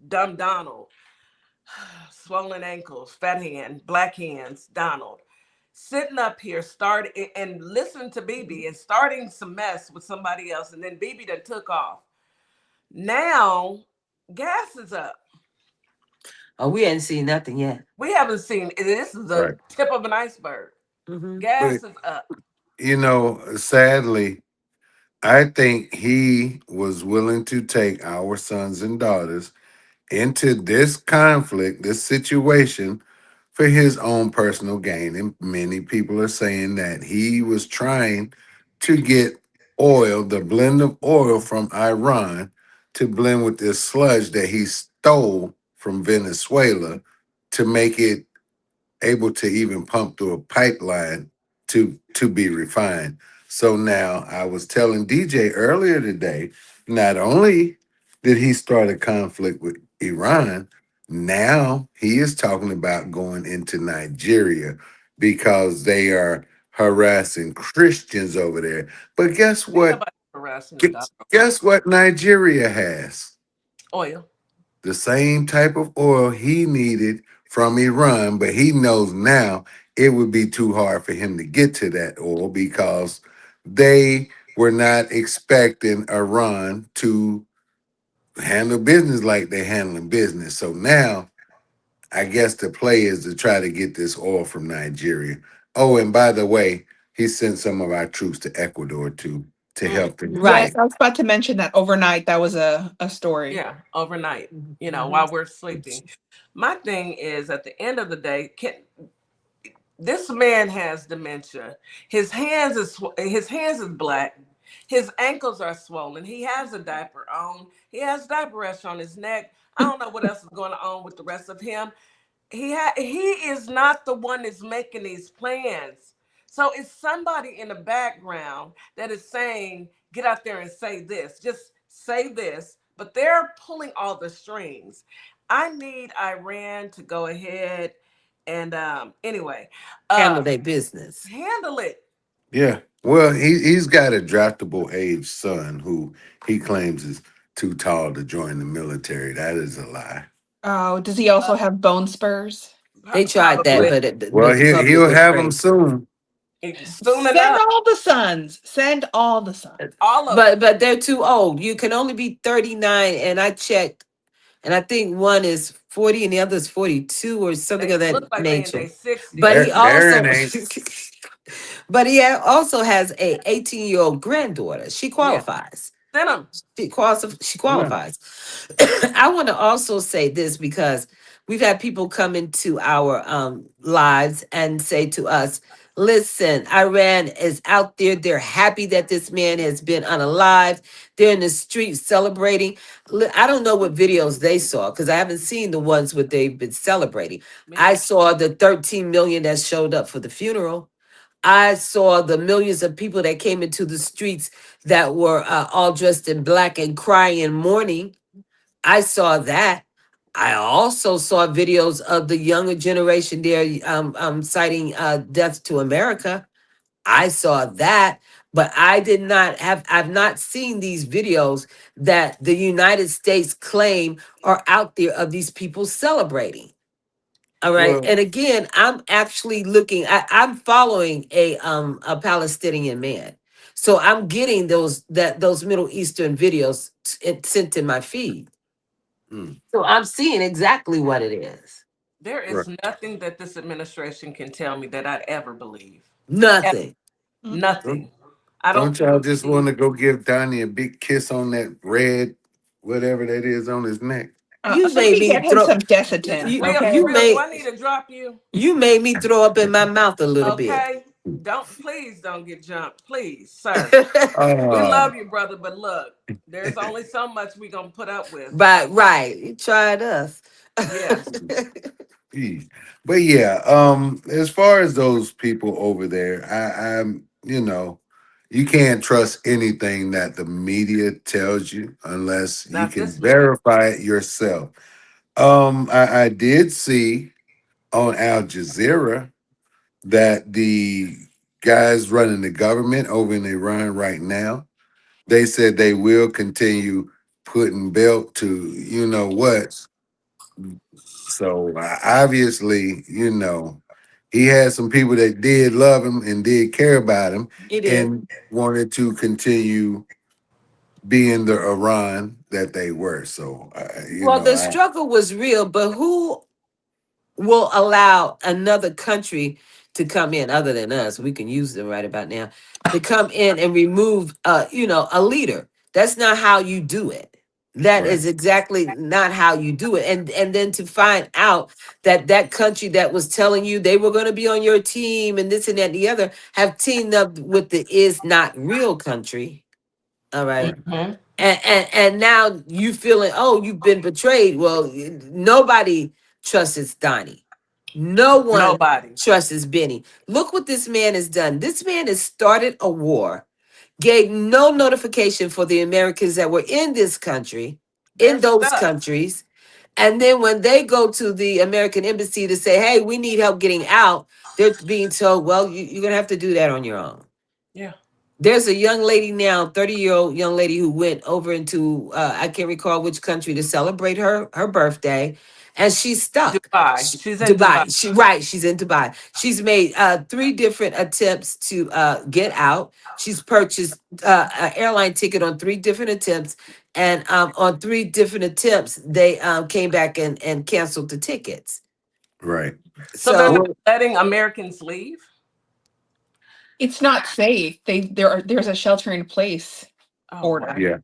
dumb Donald, swollen ankles, fat hand, black hands, Donald, sitting up here, start and listening to BB and starting some mess with somebody else, and then BB done took off. Now, gas is up. Oh, we hadn't seen nothing yet. We haven't seen this is the Right. tip of an iceberg. Hmm. But Gas is up. sadly, I think he was willing to take our sons and daughters into this conflict, this situation, for his own personal gain. And many people are saying that he was trying to get oil, the blend of oil from Iran, to blend with this sludge that he stole from Venezuela to make it able to even pump through a pipeline to be refined. So now I was telling DJ earlier today, not only did he start a conflict with Iran, now he is talking about going into Nigeria because they are harassing Christians over there. But guess Ain't what? nobody harassing the dog. Guess what Nigeria has? Oil. The same type of oil he needed from Iran, but he knows now it would be too hard for him to get to that oil because they were not expecting Iran to handle business like they're handling business. So now I guess the play is to try to get this oil from Nigeria. Oh, and by the way, he sent some of our troops to Ecuador to Mm, help them. Yes, Right. I was about to mention that overnight that was a story. yeah, overnight. Hmm. While we're sleeping. My thing is, at the end of the day, this man has dementia. His hands is black. His ankles are swollen. He has a diaper on. He has diaper rash on his neck. I don't know what else is going on with the rest of him. He is not the one that's making these plans. So it's somebody in the background that is saying, get out there and say this. Just say this. But they're pulling all the strings. I need Iran to go ahead and anyway, Handle uh their business. handle it. Yeah. Well, he's got a draftable age son who he claims is too tall to join the military. That is a lie. Oh, does he also have bone spurs? They tried that, Probably but Well, the public he'll went have him crazy. soon. soon Send enough. all the sons. Send all the sons. All of them. But they're too old. You can only be 39, and I checked, and I think one is 40 and the other is 42 or something They of that look like they in nature. their But he sixties. Darren also ain't. also has a 18-year-old granddaughter. She Yeah, qualifies. send them. She Yeah. qualifies. I want to also say this because we've had people come into our lives and say to us, listen, Iran is out there. They're happy that this man has been unalived. They're in the streets celebrating. I don't know what videos they saw because I haven't seen the ones where they've been celebrating. Me I neither. saw the 13 million that showed up for the funeral. I saw the millions of people that came into the streets that were all dressed in black and crying and mourning. I saw that. I also saw videos of the younger generation there citing death to America. I saw that, but I've not seen these videos that the United States claim are out there of these people celebrating. All right. Well, And again, I'm actually I'm following a Palestinian man. So I'm getting those Middle Eastern videos sent in my feed. mm, So I'm seeing exactly what it is. There right. is nothing that this administration can tell me that I'd ever believe. Nothing. Don't, Nothing. I don't don't y'all just believe. want to go give Donnie a big kiss on that red, whatever that is on his neck? You made Maybe me get him throw some Desitin, okay? Real, do I need to drop you? you made me throw up in my mouth a little bit. Okay. Please don't get jumped. Please, sir. We Uh, love you, brother, but look, there's only so much we gonna put up with. Right. You tried us. Yes. Jeez. But yeah, as far as those people over there, I'm, you can't trust anything that the media tells you unless you Not can this media. verify it yourself. I did see on Al Jazeera that the guys running the government over in Iran right now. They said they will continue putting belt to you know what. So obviously, he had some people that did love him and did care about him It is. and wanted to continue being the Iran that they were. So, Well, the struggle was real, but who will allow another country to come in other than us? We can use them right about now to come in and remove, a leader. That's not how you do it. That right, is exactly not how you do it. And then to find out that that country that was telling you they were going to be on your team and this and that and the other have teamed up with the is not real country. All right. right, Hmm. And now you feeling, oh, you've been betrayed. Well, nobody trusts Donnie. No one Nobody. trusts Benny. Look what this man has done. This man has started a war, gave no notification for the Americans that were in this country, They're in those stuck. countries. And then when they go to the American embassy to say, hey, we need help getting out, they're being told, well, you're going to have to do that on your own. Yeah. There's a young lady now, 30-year-old young lady who went over into I can't recall which country to celebrate her birthday, and she's stuck. Dubai. She's in Dubai. She's in Dubai. She's made three different attempts to get out. She's purchased an airline ticket on three different attempts, and on three different attempts, they came back and canceled the tickets. right. So they're not So letting Americans leave? It's not safe. There's a shelter in place Oh, order. wow. Yeah.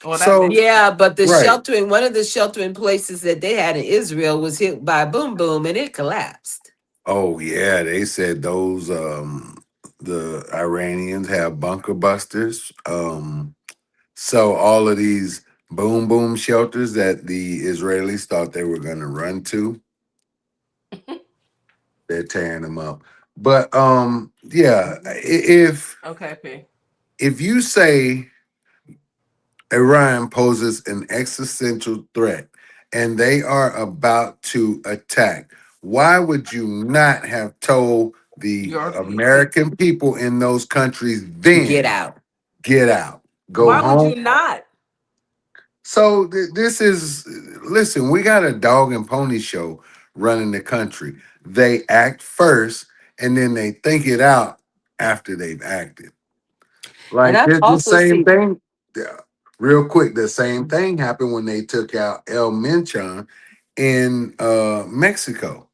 Well, that So, makes yeah, but the right. one of the sheltering places that they had in Israel was hit by a boom boom and it collapsed. Oh, yeah. They said those, the Iranians have bunker busters. So all of these boom boom shelters that the Israelis thought they were going to run to, they're tearing them up. But yeah, okay, P. if you say Iran poses an existential threat and they are about to attack, why would you not have told the Your people. American people in those countries Get then out. get out, go Why would home? you not? So this is listen, we got a dog and pony show running the country. They act first and then they think it out after they've acted. And Like I've it's the also same seen, thing. Yeah. Real quick, the same thing happened when they took out El Menchon in Mexico.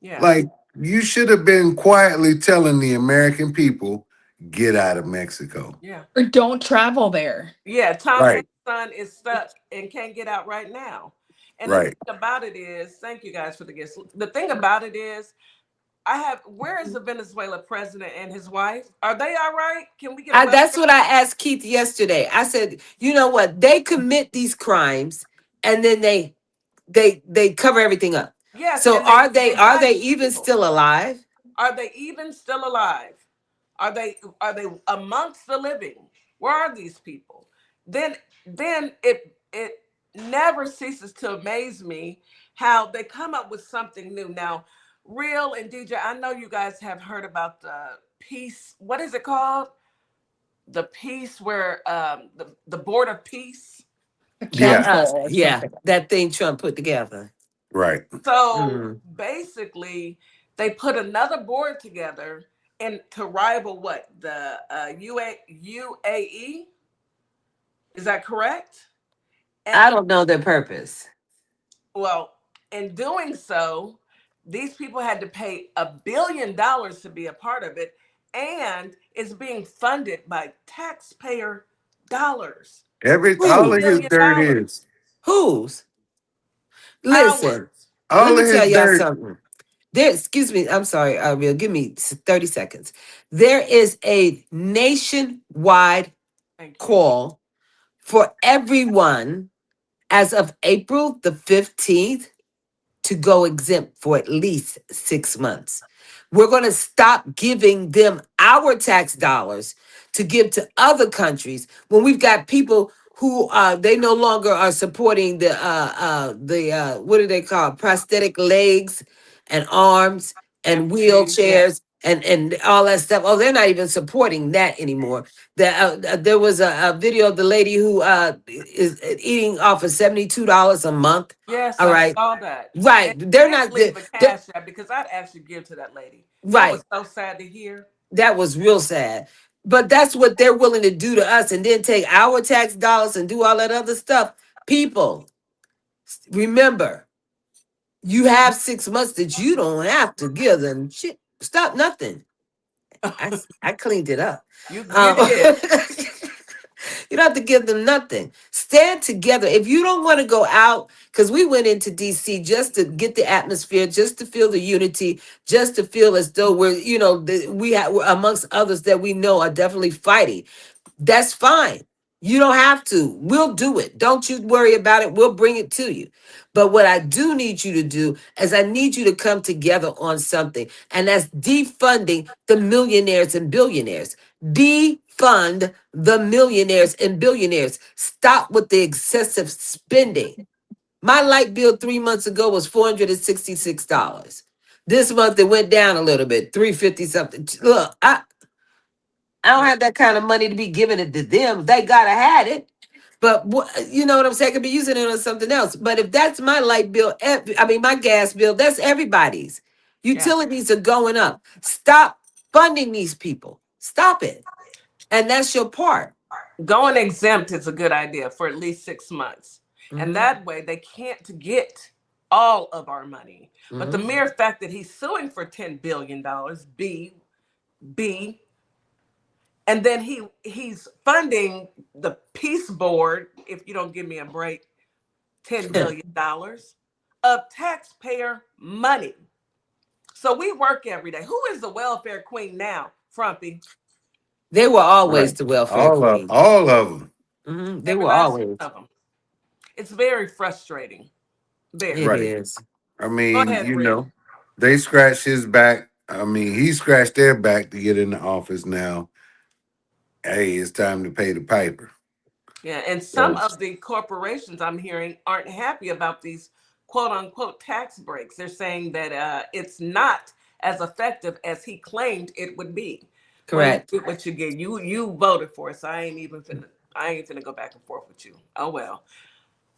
Yeah. Like you should have been quietly telling the American people, get out of Mexico. Yeah. Or don't travel there. Yeah. Thompson's Right, son is stuck and can't get out right now. And the thing right. about it is, thank you guys for the gifts. The thing about it is, where is the Venezuela president and his wife? Are they all right? Can we get an that's update? what I asked Keith yesterday. I said, you know what? They commit these crimes and then they cover everything up. Yes. So And they are they indict even people. still alive? Are they even still alive? Are they amongst the living? Where are these people? Then it never ceases to amaze me how they come up with something new. Now, Real and DJ, I know you guys have heard about the peace. What is it called? The peace where the board of peace. A Yeah, council or Yeah, something. that thing Trump put together. right. So Mm. basically, they put another board together and to rival what the UAE, is that correct? I And don't know their purpose. well, in doing so, these people had to pay $1 billion to be a part of it, and it's being funded by taxpayer dollars. All Who? of his dirt $1 billion. is Whose? Listen, Ours. let all me of his tell y'all dirt. something. There, excuse me, I'm sorry, Real. Give me 30 seconds. There is a nationwide Thank you. call for everyone as of April the 15th to go exempt for at least 6 months. We're going to stop giving them our tax dollars to give to other countries when we've got people who they no longer are supporting the what do they call prosthetic legs and arms and Amputees. Yeah. wheelchairs and all that stuff. Oh, they're not even supporting that anymore. There was a video of the lady who is eating off of $72 a month. Yes, All I right, saw that. right. And They're please not leave a they're, cash app because I'd actually give to that lady. That right. was so sad to hear. That was real sad. But that's what they're willing to do to us, and then take our tax dollars and do all that other stuff. People, remember, you have 6 months that you don't have to give them shit. Stop nothing. I cleaned it up. You Um, did. you don't have to give them nothing. Stand together. If you don't want to go out, because we went into DC just to get the atmosphere, just to feel the unity, just to feel as though we're, we have amongst others that we know are definitely fighting. That's fine. You don't have to. We'll do it. Don't you worry about it. We'll bring it to you. But what I do need you to do is I need you to come together on something, and that's defunding the millionaires and billionaires. Defund the millionaires and billionaires. Stop with the excessive spending. My light bill 3 months ago was $466. This month it went down a little bit, 350 something. Look, I don't have that kind of money to be giving it to them. They gotta had it. But you know what I'm saying? I could be using it on something else. But if that's my light bill, my gas bill, that's everybody's. Yeah. Utilities are going up. Stop funding these people. Stop it. And that's your part. Going exempt is a good idea for at least 6 months. And Mhm, that way they can't get all of our money. But the mhm. mere fact that he's suing for $10 billion, B, and then he's funding the peace board, if you don't give me a break, $10 billion of taxpayer money. So we work every day. Who is the welfare queen now, Frumpy? They were always Right. the welfare queen. All of them. They Every were last one always. of them. It's very frustrating. It Very. Right. is. I Go mean, ahead, Bree. they scratched his back. I mean, he scratched their back to get in the office now. Hey, it's time to pay the piper. Yeah, and some So, of the corporations I'm hearing aren't happy about these quote unquote tax breaks. They're saying that it's not as effective as he claimed it would be. Well, you Correct. get what you get. You voted for it, so I ain't finna go back and forth with you. Oh well.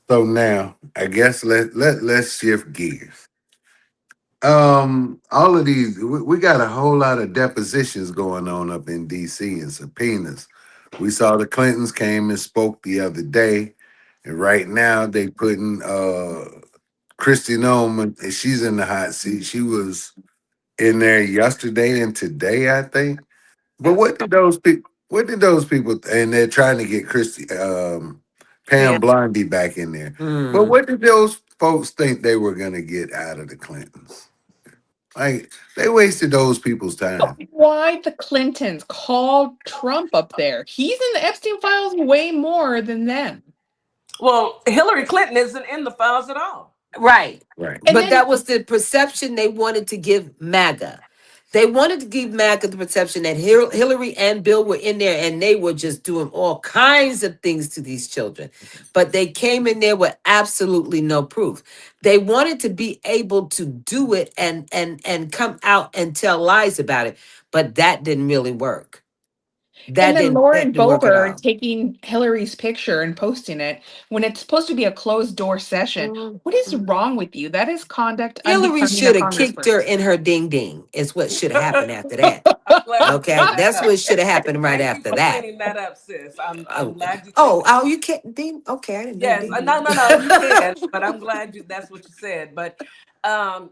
so now I guess let's shift gears. All of these, we got a whole lot of depositions going on up in DC and subpoenas. We saw the Clintons came and spoke the other day, and right now they putting Christy Nolan, and she's in the hot seat. She was in there yesterday and today, I think. But That's what did those people? What did those people? And they're trying to get Christy, Pam Pam. Blondie back in there. But Mm. what did those folks think they were gonna get out of the Clintons? Like they wasted those people's time. Why the Clintons called Trump up there? He's in the Epstein files way more than them. Well, Hillary Clinton isn't in the files at all. Right. Right. And But then that was the perception they wanted to give MAGA. They wanted to give MAGA the perception that Hillary and Bill were in there and they were just doing all kinds of things to these children. But they came in there with absolutely no proof. They wanted to be able to do it and come out and tell lies about it. But that didn't really work. And then That Lauren didn't work at Boebert all. taking Hillary's picture and posting it when it's supposed to be a closed door session. What is Mhm. wrong with you? That is conduct Hillary unbecoming a should have kicked her congressperson. in her ding ding, is what should have happened after that. I'm glad you Okay, cleaned that that's up. what should have happened right Thank you after for that. cleaning that up, sis. I'm Oh, glad you cleaned that. you can't ding. Okay, I didn't know Yes, ding no, ding. no, no, you can, but I'm glad that's what you said. But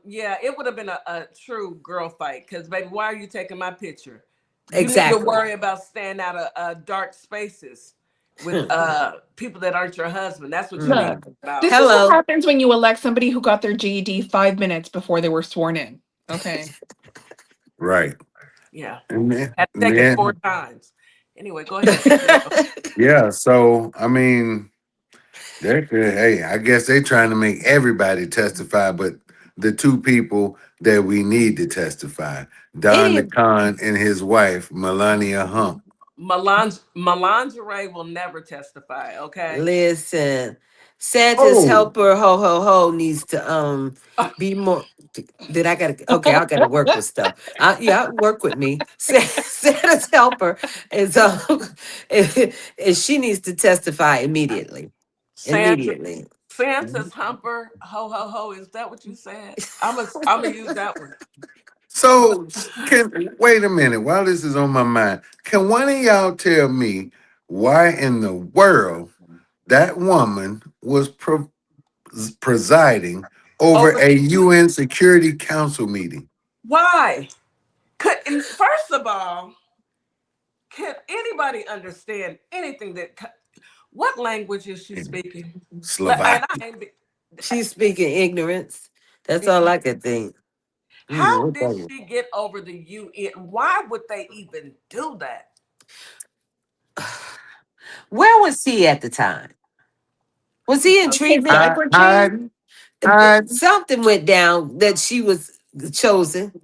yeah, it would have been a true girl fight because, baby, why are you taking my picture? You need to Exactly. worry about staying out of dark spaces with people that aren't your husband. That's what you need to Mm. think about. This is what Hello. happens when you elect somebody who got their GED 5 minutes before they were sworn in. Okay. Right. Yeah, had to And take it four then times. Anyway, go ahead. yeah. So I mean, hey, I guess they trying to make everybody testify, but the two people that we need to testify, Don the Any Con and his wife, Melania Hump. Melangerie will never testify. Okay. listen. Santa's Oh, helper, ho ho ho, needs to be more. Did I gotta? Okay, I gotta work with stuff. Yeah, work with me. Santa's helper is and she needs to testify immediately. Santa, Immediately. Santa's humper, ho ho ho. Is that what you said? I'm gonna use that one. so can wait a minute. While this is on my mind, can one of y'all tell me why in the world that woman was presiding over Over a the UN Security Council meeting? why? And first of all, can anybody understand anything that? What language is she speaking? And I Slovakia. ain't. She's speaking ignorance. That's all I could think. How What did that she get over the UN? Why would they even do that? is. Where was he at the time? Was he in His treatment? I, diaper change. I, I, Something went down that she was chosen.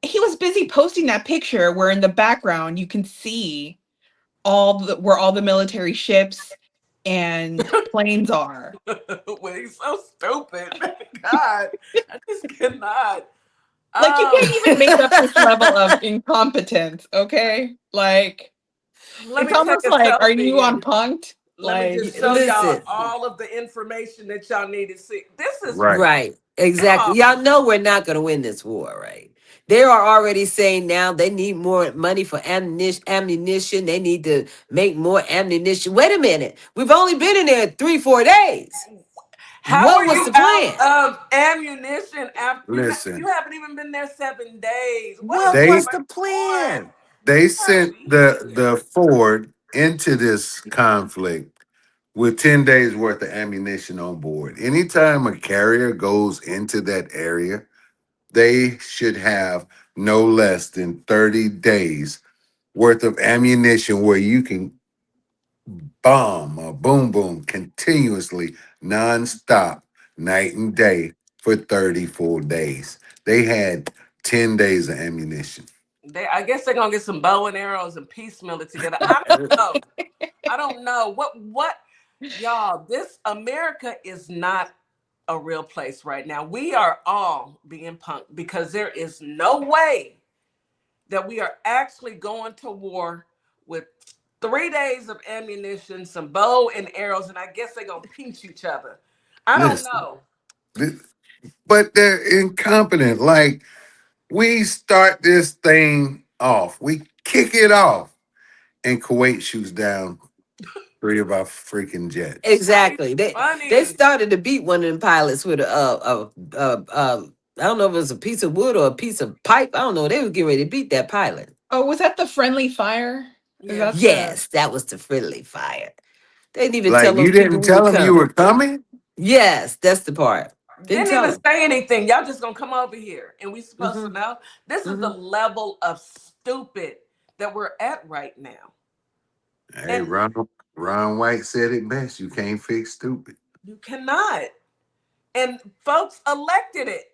He was busy posting that picture where in the background you can see where all the military ships and planes are. When he's so stupid. God, I just cannot. Like you can't even make up this level of Oh, incompetence, okay? Like let it's me take almost a like, are you selfie on and punked? let me Like just show y'all Listen, all of the information that y'all need to see. This is right. right, exactly. oh, Y'all know we're not going to win this war, right? They are already saying now they need more money for ammunition. Ammunition. They need to make more ammunition. Wait a minute. We've only been in there 3-4 days. how What are was you the out plan? of ammunition after you Listen, haven't even been there 7 days? What is What they was going the on? plan? they Are sent we the here? Ford into this conflict with 10 days worth of ammunition on board. Anytime a carrier goes into that area, they should have no less than 30 days worth of ammunition where you can bomb or boom boom continuously, nonstop, night and day for 30 full days. They had 10 days of ammunition. I guess they're gonna get some bow and arrows and piecemeal it together. I don't know. I don't know what y'all. This America is not a real place right now. We are all being punked because there is no way that we are actually going to war with 3 days of ammunition, some bow and arrows, and I guess they're gonna pinch each other. I don't Listen, know. th- but they're incompetent. Like, we start this thing off, we kick it off, and Kuwait shoots down three of our freaking jets. Not even Exactly. They funny. started to beat one of them pilots with I don't know if it was a piece of wood or a piece of pipe. I don't know. They were getting ready to beat that pilot. oh, was that the friendly fire? Is Yeah. that the Yes, that was the friendly fire. They didn't even tell Like, you those people didn't we were tell them you coming. were coming? Yes, that's the part. Didn't Didn't tell even them. say anything. Y'all just gonna come over here and we supposed to Hmm. know? This is the Hmm. level of stupid that we're at right now. Hey, And Ron White said it best. You can't fix stupid. you cannot. And folks elected it.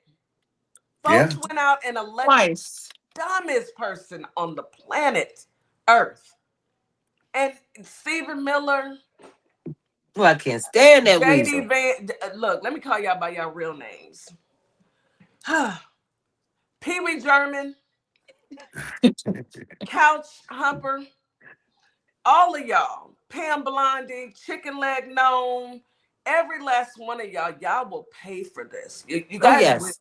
Yeah. Folks went out and elected twice? the dumbest person on the planet Earth. And Stephen Miller, Well, I can't stand that JD weasel. Van, look, let me call y'all by y'all real names. Pee Wee German, Couch Humper, all of y'all, Pam Blondie, Chicken Leg Gnome, every last one of y'all, y'all will pay for this. You Oh guys will. yes.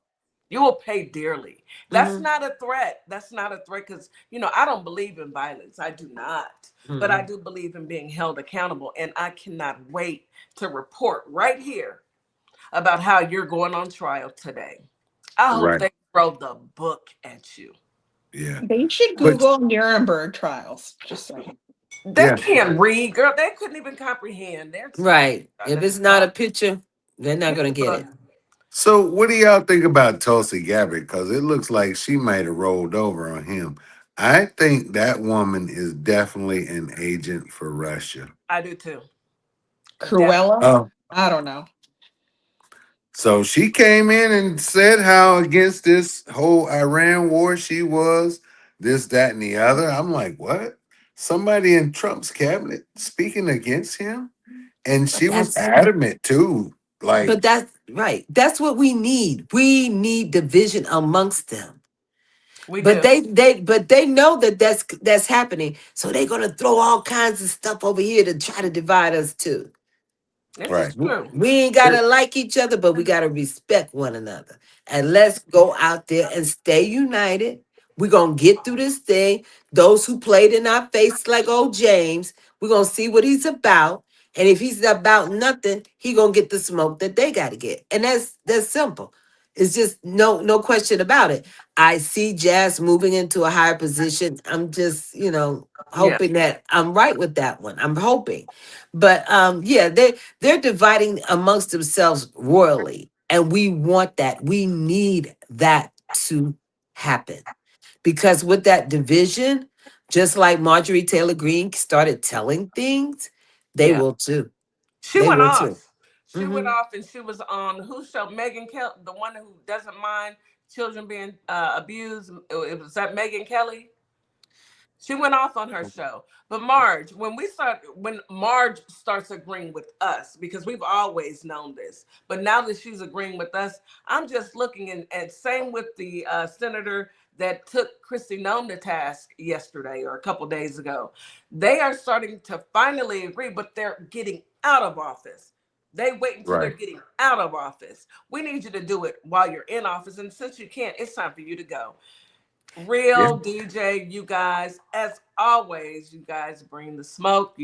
You will pay dearly. That's Hmm. not a threat. That's not a threat because, I don't believe in violence. I do not. But I Hmm. do believe in being held accountable. And I cannot wait to report right here about how you're going on trial today. I hope Right. they throw the book at you. Yeah. They should But Google Nuremberg trials. Just saying. They yeah. can't read, girl. They couldn't even comprehend. They're stupid. Right. If it's not a picture, they're not Get gonna the get book. it. So, what do y'all think about Tulsi Gabbard? Because it looks like she might have rolled over on him. I think that woman is definitely an agent for Russia. I do too. Definitely. Cruella? Oh, I don't know. so she came in and said how against this whole Iran war she was, this, that, and the other. I'm like, what? Somebody in Trump's cabinet speaking against him? And But she was that's adamant too. Like, but that's right. That's what we need. We need division amongst them. We But do. they know that that's happening. So they're gonna throw all kinds of stuff over here to try to divide us too. This right. is true. We ain't gotta like each other, but we gotta respect one another. And let's go out there and stay united. We're gonna get through this thing. Those who played in our face like old James, we're gonna see what he's about. And if he's about nothing, he gonna get the smoke that they gotta get. And that's simple. It's just no question about it. I see Jazz moving into a higher position. I'm just, Yeah. hoping that I'm right with that one. I'm hoping. But yeah, they're dividing amongst themselves royally. And we want that. We need that to happen. Because with that division, just like Marjorie Taylor Greene started telling things, they Yeah. will too. She They went will too. off. She went Hmm. off and she was on who show? Megan Kelly, the one who doesn't mind children being abused. It was that Megan Kelly. She went off on her show. But Marge, when Marge starts agreeing with us, because we've always known this, but now that she's agreeing with us, I'm just looking and same with the senator that took Christy Nome to task yesterday or a couple days ago. They are starting to finally agree, but they're getting out of office. They wait until they're Right. getting out of office. We need you to do it while you're in office. And since you can't, it's time for you to go. Yeah. Real DeeJay, you guys, as always, you guys bring the smoke. You